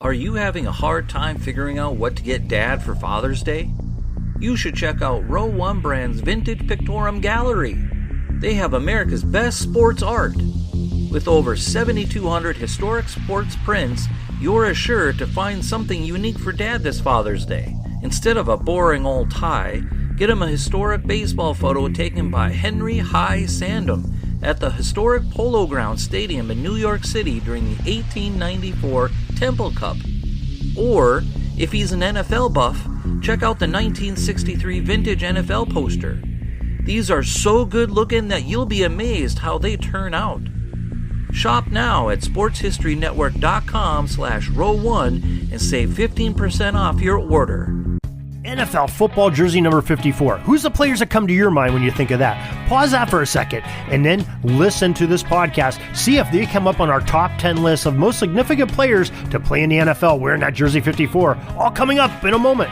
Are you having a hard time figuring out what to get Dad for Father's Day? You should check out Row 1 Brand's Vintage Pictorum Gallery. They have America's best sports art. With over 7,200 historic sports prints, you're assured to find something unique for Dad this Father's Day. Instead of a boring old tie, get him a historic baseball photo taken by Henry High Sandham at the historic Polo Grounds Stadium in New York City during the 1894 Temple Cup. Or, if he's an NFL buff, check out the 1963 vintage NFL poster. These are so good looking that you'll be amazed how they turn out. Shop now at sportshistorynetwork.com/row1 and save 15% off your order. NFL football jersey number 54. Who's the players that come to your mind when you think of that? Pause that for a second and then listen to this podcast. See if they come up on our top 10 list of most significant players to play in the NFL wearing that jersey 54. All coming up in a moment.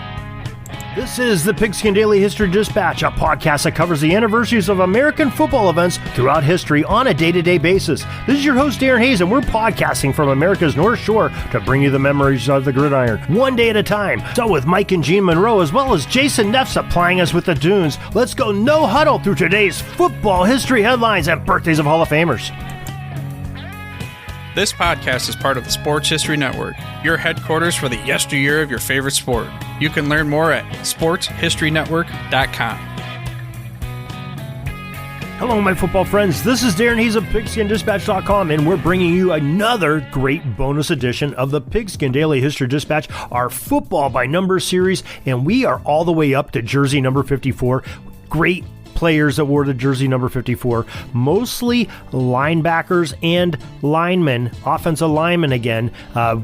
This is the Pigskin Daily History Dispatch, a podcast that covers the anniversaries of American football events throughout history on a day-to-day basis. This is your host, Darren Hayes, and we're podcasting from America's North Shore to bring you the memories of the gridiron, one day at a time. So with Mike and Gene Monroe, as well as Jason Neff supplying us with the tunes, let's go no huddle through today's football history headlines and birthdays of Hall of Famers. This podcast is part of the Sports History Network, your headquarters for the yesteryear of your favorite sport. You can learn more at sportshistorynetwork.com. Hello, my football friends. This is Darren Hayes of PigskinDispatch.com, and we're bringing you another great bonus edition of the Pigskin Daily History Dispatch, our football by number series, and we are all the way up to jersey number 54. Great players that wore the jersey number 54, mostly linebackers and linemen, offensive linemen again.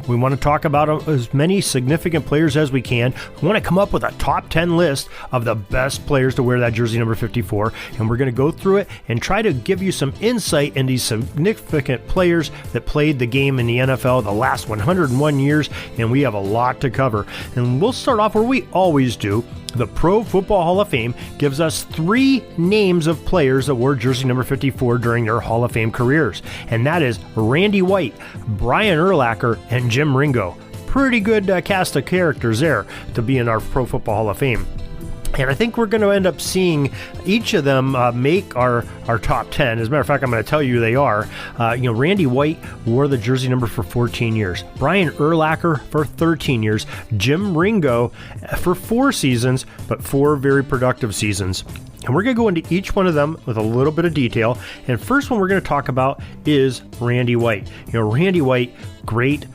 We want to talk about as many significant players as we can. We want to come up with a top 10 list of the best players to wear that jersey number 54, and we're going to go through it and try to give you some insight into these significant players that played the game in the NFL the last 101 years, and we have a lot to cover. And we'll start off where we always do. The Pro Football Hall of Fame gives us 3 names of players that wore jersey number 54 during their Hall of Fame careers, and that is Randy White, Brian Urlacher, and Jim Ringo. Pretty good cast of characters there to be in our Pro Football Hall of Fame. And I think we're going to end up seeing each of them make our top 10. As a matter of fact, I'm going to tell you who they are. Randy White wore the jersey number for 14 years. Brian Urlacher for 13 years. Jim Ringo for 4 seasons, but 4 very productive seasons. And we're going to go into each one of them with a little bit of detail. And first one we're going to talk about is Randy White. Randy White, great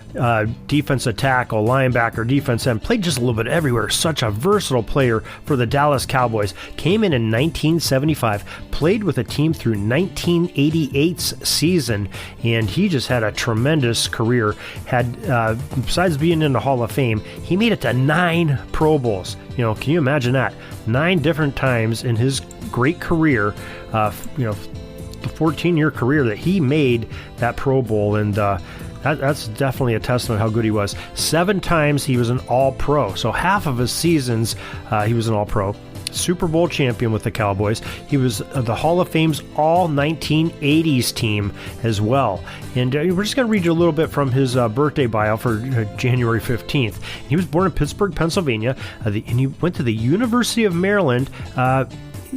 defensive tackle, linebacker, defense end, played just a little bit everywhere. Such a versatile player for the Dallas Cowboys. Came in 1975, played with the team through 1988's season, and he just had a tremendous career. Had besides being in the Hall of Fame, he made it to 9 Pro Bowls. Can you imagine that? 9 different times in his great career, the 14-year career that he made that Pro Bowl, and that's definitely a testament how good he was. 7 times he was an All-Pro, so half of his seasons he was an All-Pro. Super Bowl champion with the Cowboys. He was the Hall of Fame's all-1980s team as well. And we're just going to read you a little bit from his birthday bio for January 15th. He was born in Pittsburgh, Pennsylvania, and he went to the University of Maryland.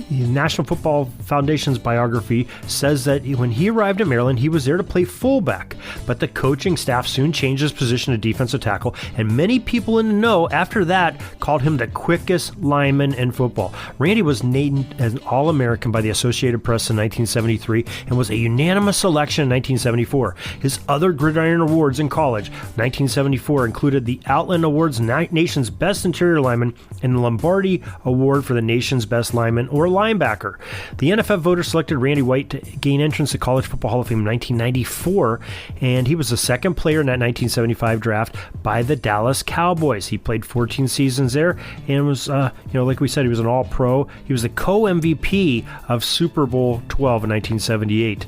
National Football Foundation's biography says that when he arrived in Maryland, he was there to play fullback, but the coaching staff soon changed his position to defensive tackle, and many people in the know after that called him the quickest lineman in football. Randy was named as an All-American by the Associated Press in 1973 and was a unanimous selection in 1974. His other gridiron awards in college, 1974, included the Outland Awards Nation's Best Interior Lineman and the Lombardi Award for the Nation's Best Lineman or linebacker. The NFL voters selected Randy White to gain entrance to College Football Hall of Fame in 1994, and he was the second player in that 1975 draft by the Dallas Cowboys. He played 14 seasons there and was, like we said, he was an All-Pro. He was the co-MVP of Super Bowl 12 in 1978.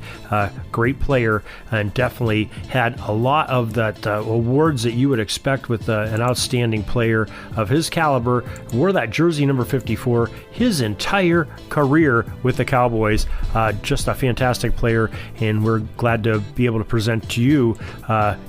Great player, and definitely had a lot of that awards that you would expect with an outstanding player of his caliber. Wore that jersey number 54 his entire entire career with the Cowboys. Just a fantastic player, and we're glad to be able to present to you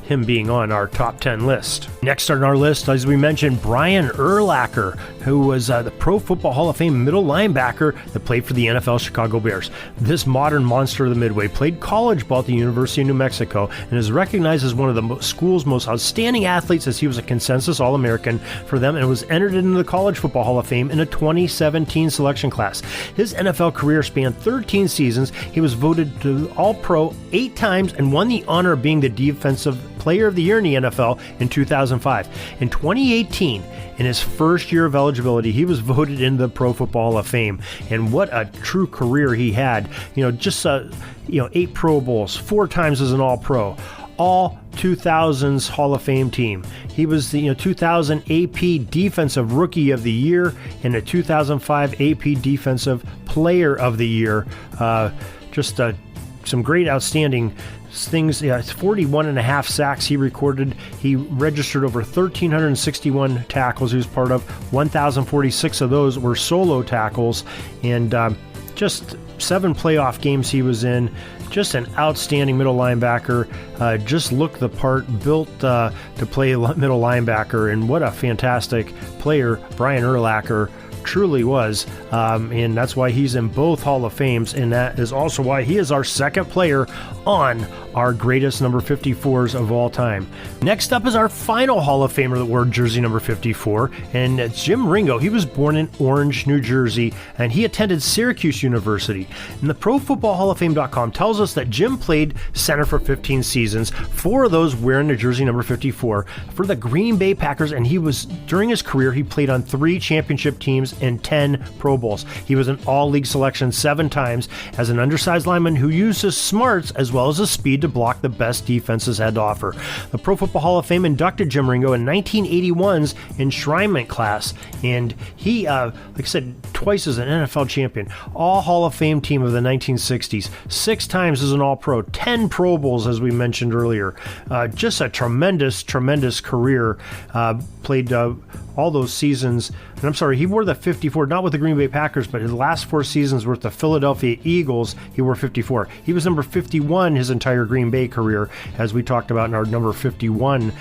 him being on our top 10 list. Next on our list, as we mentioned, Brian Urlacher, who was the Pro Football Hall of Fame middle linebacker that played for the NFL Chicago Bears. This modern monster of the Midway played college ball at the University of New Mexico and is recognized as one of the school's most outstanding athletes, as he was a consensus All-American for them and was entered into the College Football Hall of Fame in a 2017 selection class. His NFL career spanned 13 seasons. He was voted to All-Pro 8 times and won the honor of being the Defensive Player of the Year in the NFL in 2005. In 2018, in his first year of eligibility, he was voted into the Pro Football Hall of Fame. And what a true career he had. 8 Pro Bowls, 4 times as an All-Pro. All 2000s Hall of Fame team. He was the 2000 AP Defensive Rookie of the Year and the 2005 AP Defensive Player of the Year. Some great outstanding things. 41 and a half sacks he recorded. He registered over 1,361 tackles he was part of. 1,046 of those were solo tackles, and just 7 playoff games he was in. Just an outstanding middle linebacker. Just looked the part, built to play middle linebacker, and what a fantastic player Brian Urlacher truly was, and that's why he's in both Hall of Fames, and that is also why he is our second player on our greatest number 54s of all time. Next up is our final Hall of Famer that wore jersey number 54, and it's Jim Ringo. He was born in Orange, New Jersey, and he attended Syracuse University. And the ProFootballHallOfFame.com tells us that Jim played center for 15 seasons, 4 of those wearing the jersey number 54 for the Green Bay Packers, and during his career, he played on 3 championship teams and 10 Pro Bowls. He was an all-league selection 7 times as an undersized lineman who used his smarts as well as his speed to block the best defenses had to offer. The Pro Football Hall of Fame inducted Jim Ringo in 1981's enshrinement class, and he, like I said, twice as an NFL champion, all Hall of Fame team of the 1960s, 6 times as an All-Pro, 10 Pro Bowls, as we mentioned earlier. Just a tremendous career. Played all those seasons. And I'm sorry, he wore the 54, not with the Green Bay Packers, but his last 4 seasons with the Philadelphia Eagles, he wore 54. He was number 51 his entire Green Bay career, as we talked about in our number 51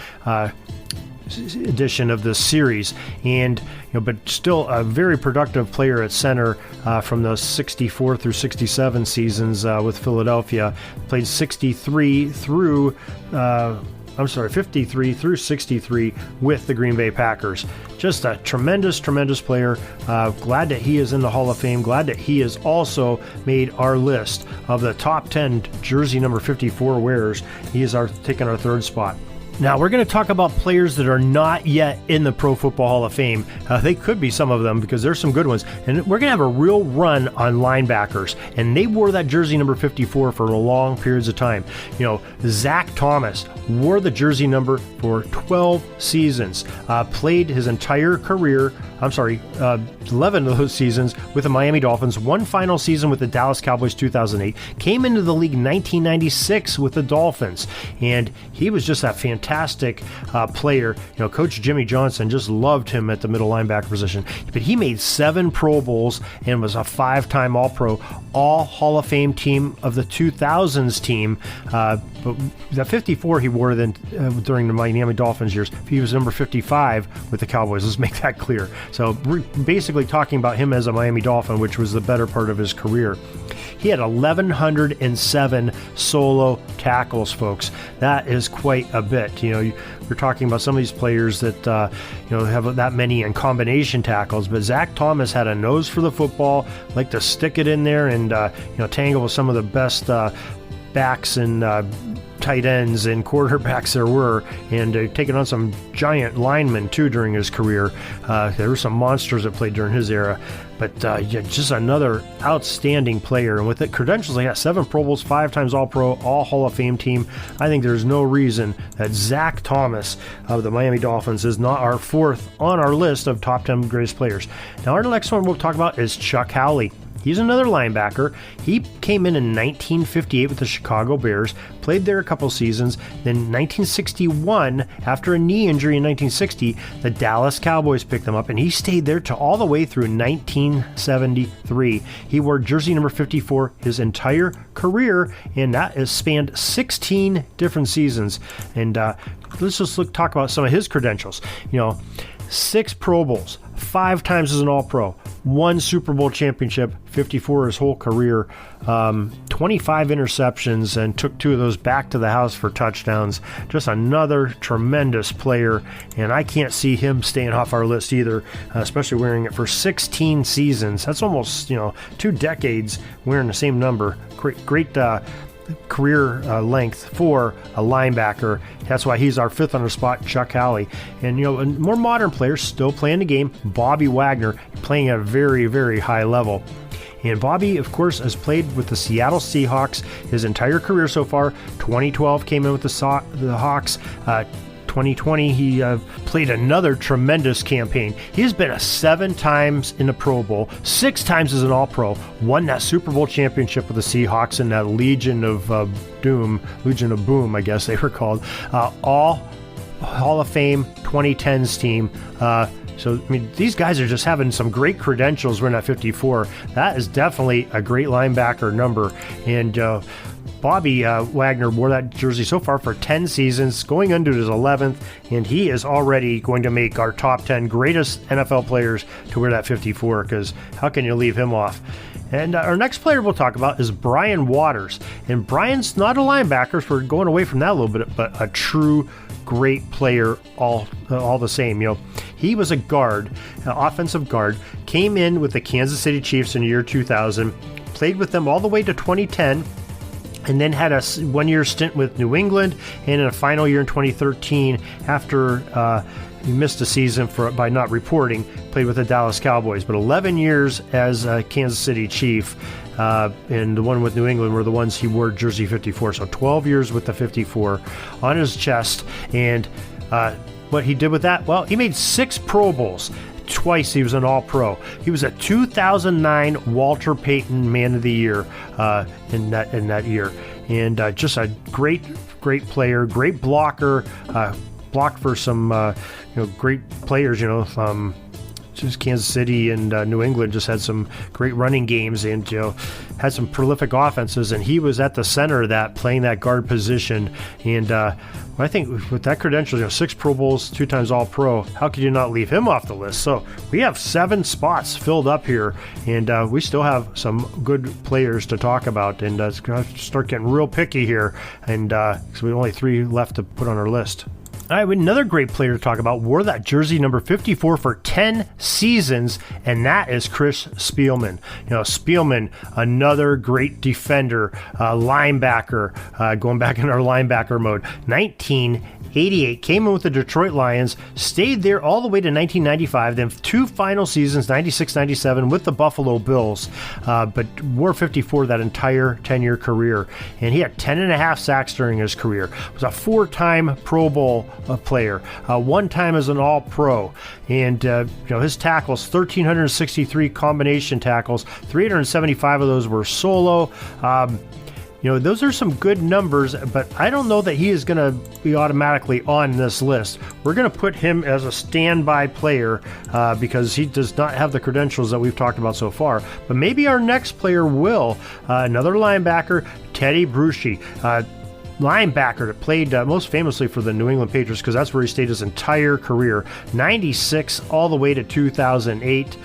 edition of this series, and but still a very productive player at center from those 64 through 67 seasons with Philadelphia. Played 53 through 53 through 63 with the Green Bay Packers. Just a tremendous player. Glad that he is in the Hall of Fame. Glad that he has also made our list of the top 10 jersey number 54 wearers. He is taking our 3rd spot. Now, we're going to talk about players that are not yet in the Pro Football Hall of Fame. They could be some of them because there's some good ones. And we're going to have a real run on linebackers. And they wore that jersey number 54 for long periods of time. Zach Thomas wore the jersey number for 12 seasons. Played his entire career, 11 of those seasons with the Miami Dolphins. 1 final season with the Dallas Cowboys 2008. Came into the league in 1996 with the Dolphins. And he was just a fantastic player. Coach Jimmy Johnson just loved him at the middle linebacker position. But he made 7 Pro Bowls and was a 5-time All-Pro, all Hall of Fame team of the 2000s team. But the 54 he wore then during the Miami Dolphins years. He was number 55 with the Cowboys. Let's make that clear. So we're basically talking about him as a Miami Dolphin, which was the better part of his career. He had 1,107 solo tackles, folks. That is quite a bit. You're talking about some of these players that have that many in combination tackles, but Zach Thomas had a nose for the football, liked to stick it in there and tangle with some of the best backs and tight ends and quarterbacks there were, and taking on some giant linemen too during his career. There were some monsters that played during his era, but just another outstanding player. And with the credentials, he got 7 Pro Bowls, 5 times All-Pro, all Hall of Fame team. I think there's no reason that Zach Thomas of the Miami Dolphins is not our 4th on our list of top 10 greatest players. Now, our next one we'll talk about is Chuck Howley. He's another linebacker. He came in 1958 with the Chicago Bears, played there a couple seasons. Then 1961, after a knee injury in 1960, the Dallas Cowboys picked him up, and he stayed there to all the way through 1973. He wore jersey number 54 his entire career, and that has spanned 16 different seasons. And let's just talk about some of his credentials. 6 Pro Bowls, 5 times as an All-Pro, 1 Super Bowl championship, 54 his whole career, 25 interceptions, and took 2 of those back to the house for touchdowns. Just another tremendous player, and I can't see him staying off our list either, especially wearing it for 16 seasons. That's almost 2 decades wearing the same number. Great career length for a linebacker. That's why he's our 5th on the spot, Chuck Howley. And a more modern player still playing the game, Bobby Wagner, playing at a very, very high level. And Bobby, of course, has played with the Seattle Seahawks his entire career so far. 2012 came in with the Hawks. 2020, he played another tremendous campaign. He's been 7 times in the Pro Bowl, 6 times as an All-Pro, won that Super Bowl championship with the Seahawks in that Legion of Boom, I guess they were called. All Hall of Fame 2010s team. So, these guys are just having some great credentials wearing that 54. That is definitely a great linebacker number. And Bobby Wagner wore that jersey so far for 10 seasons, going into his 11th, and he is already going to make our top 10 greatest NFL players to wear that 54, because how can you leave him off? And our next player we'll talk about is Brian Waters. And Brian's not a linebacker, so we're going away from that a little bit, but a true great player all the same. He was a guard, an offensive guard, came in with the Kansas City Chiefs in the year 2000, played with them all the way to 2010, and then had a 1-year stint with New England, and in a final year in 2013 after he missed a season by not reporting, played with the Dallas Cowboys. But 11 years as a Kansas City Chief, and the one with New England were the ones he wore jersey 54. So 12 years with the 54 on his chest. And what he did with that, well, he made 6 Pro Bowls. Twice he was an All-Pro. He was a 2009 Walter Payton Man of the Year in that year, and just a great player, great blocker. Blocked for some great players. Just Kansas City and New England just had some great running games, and had some prolific offenses, and he was at the center of that, playing that guard position. And I think with that credential, 6 Pro Bowls, 2 times All-Pro, how could you not leave him off the list? So we have 7 spots filled up here, and we still have some good players to talk about, and it's going to start getting real picky here, and so we have only 3 left to put on our list. All right, another great player to talk about wore that jersey number 54 for 10 seasons, and that is Chris Spielman. Spielman, another great defender, linebacker, going back in our linebacker mode. 1988, came in with the Detroit Lions, stayed there all the way to 1995, then 2 final seasons, 96-97, with the Buffalo Bills, but wore 54 that entire 10-year career. And he had 10.5 sacks during his career. Was a 4-time Pro Bowl player, 1 time as an All-Pro, and his tackles, 1,363 combination tackles, 375 of those were solo. Those are some good numbers, but I don't know that he is going to be automatically on this list. We're going to put him as a standby player because he does not have the credentials that we've talked about so far. But maybe our next player will. Another linebacker, Teddy Brushy. Linebacker that played most famously for the New England Patriots, because that's where he stayed his entire career. 96 all the way to 2008.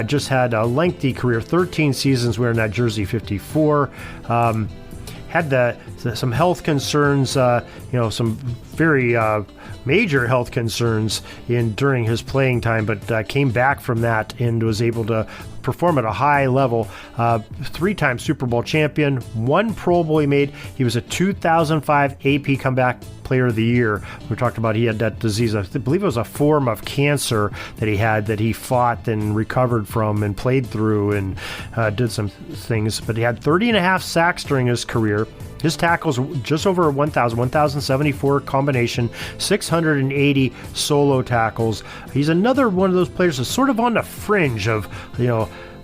Just had a lengthy career, 13 seasons wearing that jersey 54. Had some health concerns, some very major health concerns during his playing time, but came back from that and was able to perform at a high level. 3-time Super Bowl champion, 1 Pro Bowl he made. He was a 2005 AP Comeback Player of the Year. We talked about he had that disease. I believe it was a form of cancer that he had, that he fought and recovered from and played through and did some things. But he had 30.5 sacks during his career. His tackles just over 1,074 combination, 680 solo tackles. He's another one of those players that's sort of on the fringe of,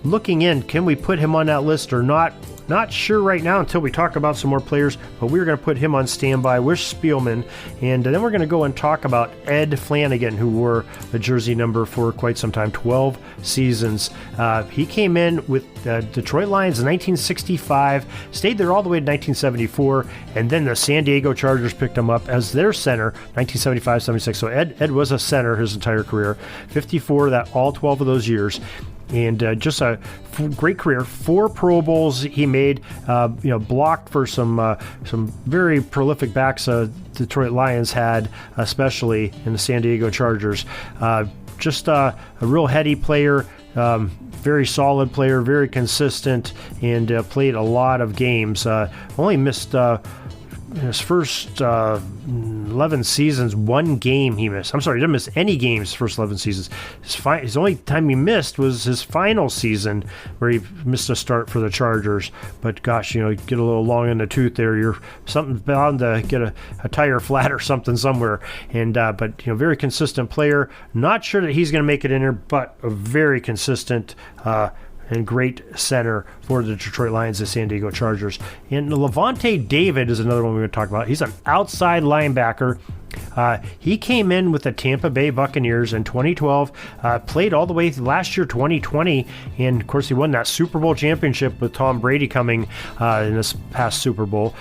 looking in, can we put him on that list or not? Not sure right now until we talk about some more players, but we're going to put him on standby with Spielman, and then we're going to go and talk about Ed Flanagan, who wore the jersey number for quite some time, 12 seasons. He came in with Detroit Lions in 1965, stayed there all the way to 1974, and then the San Diego Chargers picked him up as their center, 1975-76. So Ed was a center his entire career, 54 that all 12 of those years. And just a great career. 4 Pro Bowls he made. Blocked for some very prolific backs. Detroit Lions had, especially in the San Diego Chargers. Just a real heady player. Very solid player. Very consistent, and played a lot of games. Only missed. His first 11 seasons, 1 game he missed. I'm sorry, he didn't miss any games first 11 seasons. His only time he missed was his final season, where he missed a start for the Chargers. But gosh, get a little long in the tooth there. You're something bound to get a tire flat or something somewhere. And but very consistent player. Not sure that he's going to make it in here, but a very consistent and great center for the Detroit Lions, the San Diego Chargers. And Levante David is another one we're going to talk about. He's an outside linebacker. He came in with the Tampa Bay Buccaneers in 2012, played all the way last year, 2020, and of course he won that Super Bowl championship with Tom Brady coming in this past Super Bowl.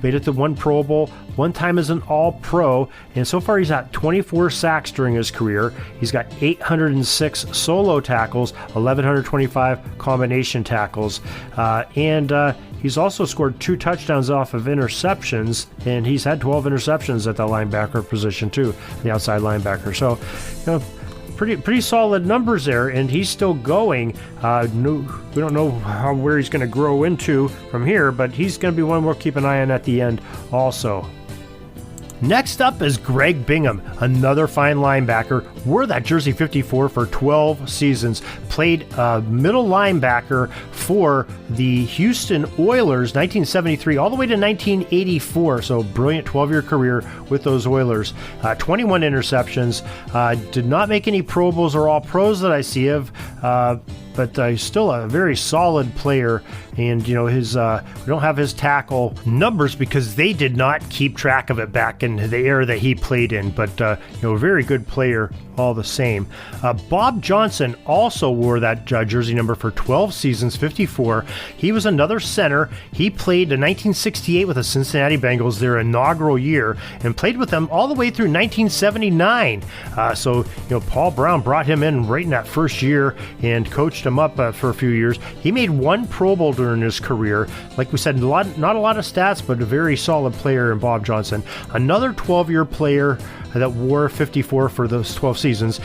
Made it to 1 Pro Bowl, 1 time as an All-Pro, and so far he's got 24 sacks during his career. He's got 806 solo tackles, 1,125 combination tackles, and he's also scored 2 touchdowns off of interceptions, and he's had 12 interceptions at the linebacker position too, the outside linebacker. So, pretty solid numbers there, and he's still going. We don't know where he's going to grow into from here, but he's going to be one we'll keep an eye on at the end also. Next up is Greg Bingham, another fine linebacker. Wore that jersey 54 for 12 seasons. Played middle linebacker for the Houston Oilers, 1973 all the way to 1984. So brilliant 12-year career with those Oilers. 21 interceptions. Did not make any Pro Bowls or All-Pros that I see of. But he's still a very solid player, and we don't have his tackle numbers because they did not keep track of it back in the era that he played in. But a very good player all the same. Bob Johnson also wore that jersey number for 12 seasons, 54. He was another center. He played in 1968 with the Cincinnati Bengals, their inaugural year, and played with them all the way through 1979. So Paul Brown brought him in right in that first year and coached him up for a few years. He made 1 Pro Bowl during his career. Like we said, not a lot of stats, but a very solid player in Bob Johnson. Another 12-year player that wore 54 for those 12 seasons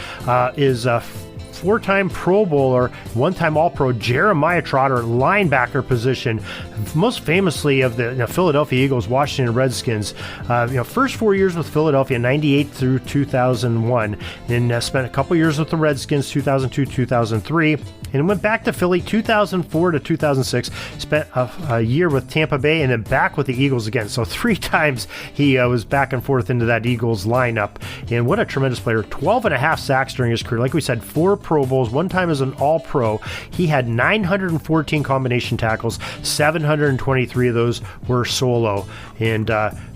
is 4-time Pro Bowler, 1-time All-Pro Jeremiah Trotter, linebacker position, most famously of the Philadelphia Eagles, Washington Redskins. First 4 years with Philadelphia, 98 through 2001, and spent a couple years with the Redskins, 2002, 2003, and went back to Philly 2004 to 2006, spent a year with Tampa Bay, and then back with the Eagles again. So 3 times he was back and forth into that Eagles lineup. And what a tremendous player. 12 and a half sacks during his career. Like we said, 4 Pro Bowls, 1 time as an All-Pro. He had 914 combination tackles, 723 of those were solo. And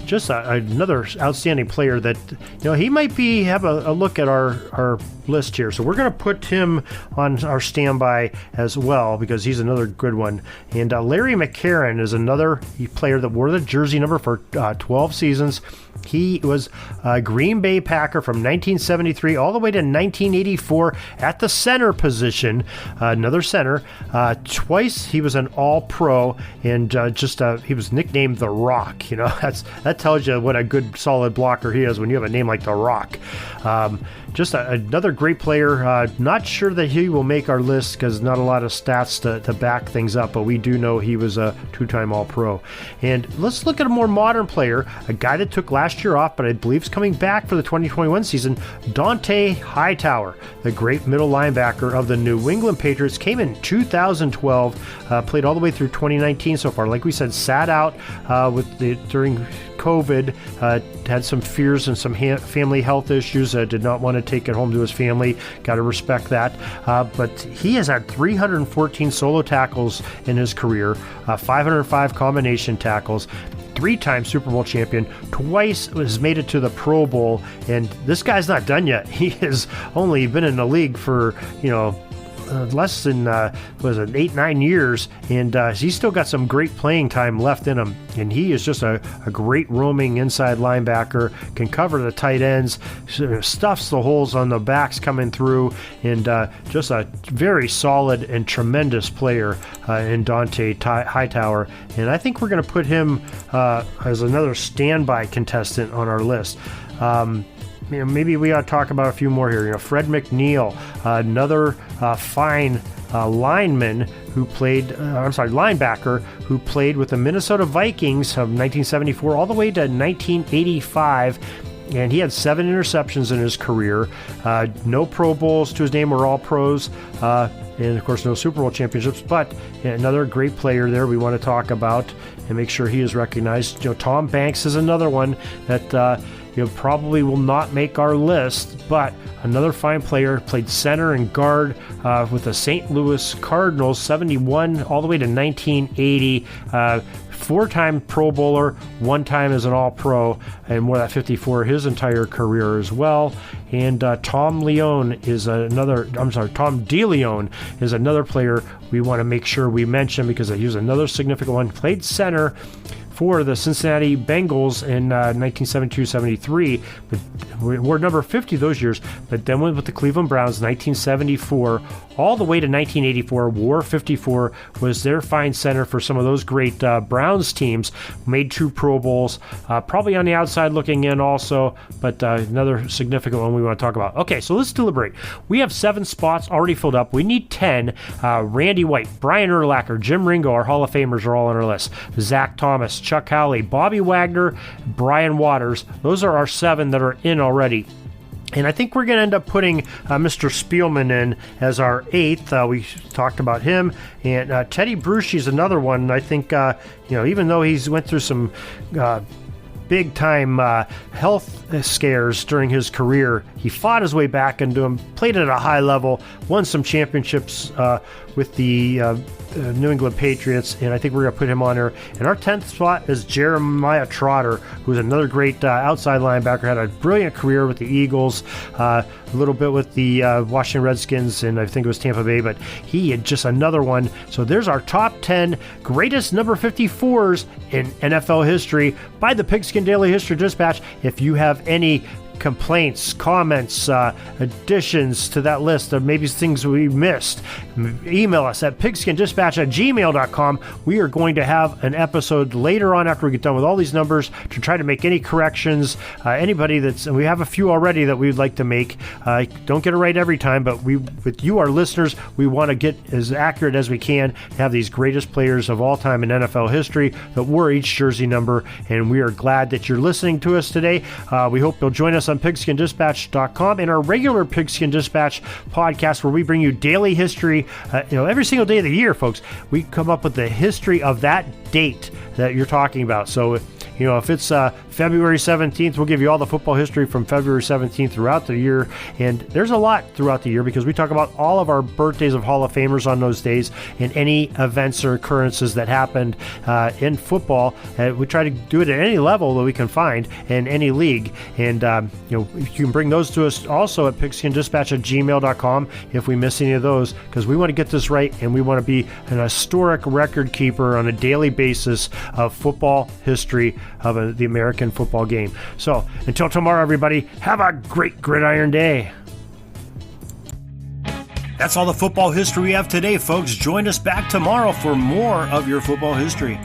just another outstanding player that, he might have a look at our list here. So we're going to put him on our standby as well because he's another good one. And Larry Mccarron is another player that wore the jersey number for 12 seasons. He was a Green Bay Packer from 1973 all the way to 1984 at the center position, another center. Twice he was an All-Pro, and he was nicknamed The Rock. That tells you what a good solid blocker he is when you have a name like The Rock. Another great player. Not sure that he will make our list because not a lot of stats to back things up, but we do know he was a 2-time All-Pro. And let's look at a more modern player, a guy that took last year off, but I believe is coming back for the 2021 season, Dante Hightower, the great middle linebacker of the New England Patriots, came in 2012, played all the way through 2019 so far. Like we said, sat out during COVID, had some fears and some family health issues, did not want to take it home to his family. Got to respect that. But he has had 314 solo tackles in his career, 505 combination tackles, 3-time Super Bowl champion, twice has made it to the Pro Bowl, and this guy's not done yet. He has only been in the league for, less than 8-9 years, and he's still got some great playing time left in him, and he is just a great roaming inside linebacker, can cover the tight ends, stuffs the holes on the backs coming through, and just a very solid and tremendous player in Dante Hightower. And I think we're going to put him as another standby contestant on our list. Maybe we ought to talk about a few more here. Fred Mcneil, another fine linebacker who played with the Minnesota Vikings from 1974 all the way to 1985. And he had 7 interceptions in his career. No Pro Bowls to his name, or all pros. And, of course, no Super Bowl championships. But another great player there we want to talk about and make sure he is recognized. Tom Banks is another one that probably will not make our list, but another fine player, played center and guard with the St. Louis Cardinals, 71 all the way to 1980. 4-time Pro Bowler, 1 time as an All-Pro, and wore that 54 his entire career as well. And Tom DeLeon is another player we want to make sure we mention because he was another significant one. Played center for the Cincinnati Bengals in 1972-73, but were number 50 those years, but then went with the Cleveland Browns 1974 all the way to 1984. Wore 54, was their fine center for some of those great Browns teams, made 2 Pro Bowls, probably on the outside looking in also, but another significant one we want to talk about. Okay, so let's deliberate. We have 7 spots already filled up. We need 10. Randy White, Brian Urlacher, Jim Ringo, our Hall of Famers are all on our list. Zach Thomas, Chuck Howley, Bobby Wagner, Brian Waters. Those are our 7 that are in already. And I think we're going to end up putting Mr. Spielman in as our 8th. We talked about him. And Teddy Brushy is another one. I think, even though he's went through some big-time health scares during his career, he fought his way back into them, played at a high level, won some championships with the New England Patriots, and I think we're going to put him on there. And our 10th spot is Jeremiah Trotter, who's another great outside linebacker, had a brilliant career with the Eagles, a little bit with the Washington Redskins, and I think it was Tampa Bay, but he had just another one. So there's our top 10 greatest number 54s in NFL history by the Pigskin Daily History Dispatch. If you have any complaints, comments, additions to that list of maybe things we missed, email us at pigskindispatch@gmail.com. We are going to have an episode later on after we get done with all these numbers to try to make any corrections. Anybody and we have a few already that we'd like to make. Don't get it right every time, but with you, our listeners, we want to get as accurate as we can, have these greatest players of all time in NFL history that wore each jersey number, and we are glad that you're listening to us today. We hope you'll join us on pigskindispatch.com and our regular Pigskin Dispatch podcast, where we bring you daily history every single day of the year, folks. We come up with the history of that date that you're talking about. So if it's February 17th, we'll give you all the football history from February 17th throughout the year. And there's a lot throughout the year because we talk about all of our birthdays of Hall of Famers on those days and any events or occurrences that happened in football. We try to do it at any level that we can find in any league. And, you can bring those to us also at pigskindispatch@gmail.com if we miss any of those, because we want to get this right and we want to be an historic record keeper on a daily basis of football history of the American football game. So until tomorrow, everybody, have a great gridiron day. That's all the football history we have today, folks. Join us back tomorrow for more of your football history.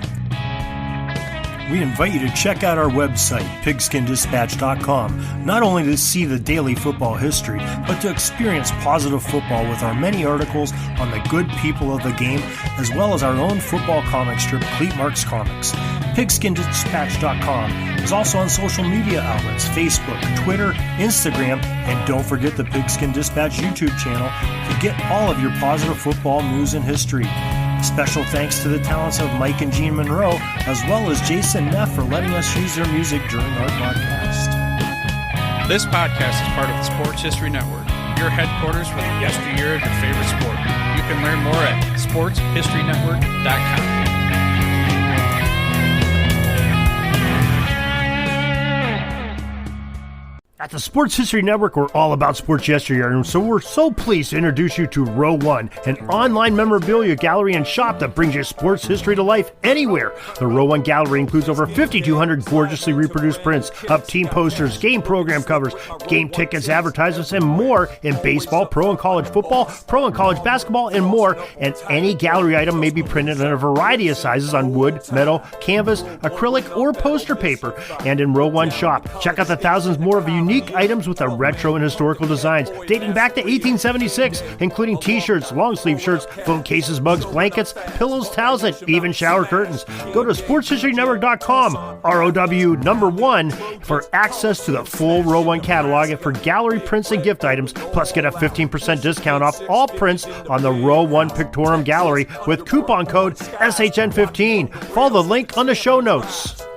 We invite you to check out our website, pigskindispatch.com, not only to see the daily football history, but to experience positive football with our many articles on the good people of the game, as well as our own football comic strip, Cleat Marks Comics. Pigskindispatch.com is also on social media outlets, Facebook, Twitter, Instagram, and don't forget the Pigskin Dispatch YouTube channel to get all of your positive football news and history. Special thanks to the talents of Mike and Gene Monroe, as well as Jason Neff for letting us use their music during our podcast. This podcast is part of the Sports History Network, your headquarters for the yesteryear of your favorite sport. You can learn more at sportshistorynetwork.com. At the Sports History Network, we're all about sports yesteryear, and so we're so pleased to introduce you to Row One, an online memorabilia gallery and shop that brings your sports history to life anywhere. The Row One gallery includes over 5,200 gorgeously reproduced prints of team posters, game program covers, game tickets, advertisements, and more in baseball, pro and college football, pro and college basketball, and more. And any gallery item may be printed in a variety of sizes on wood, metal, canvas, acrylic, or poster paper. And in Row One shop, check out the thousands more of unique items with the retro and historical designs dating back to 1876, including t-shirts, long sleeve shirts, phone cases, mugs, blankets, pillows, towels, and even shower curtains. Go to sportshistorynetwork.com, ROW1, for access to the full Row One catalog and for gallery prints and gift items, plus get a 15% discount off all prints on the Row One Pictorium Gallery with coupon code SHN15. Follow the link on the show notes.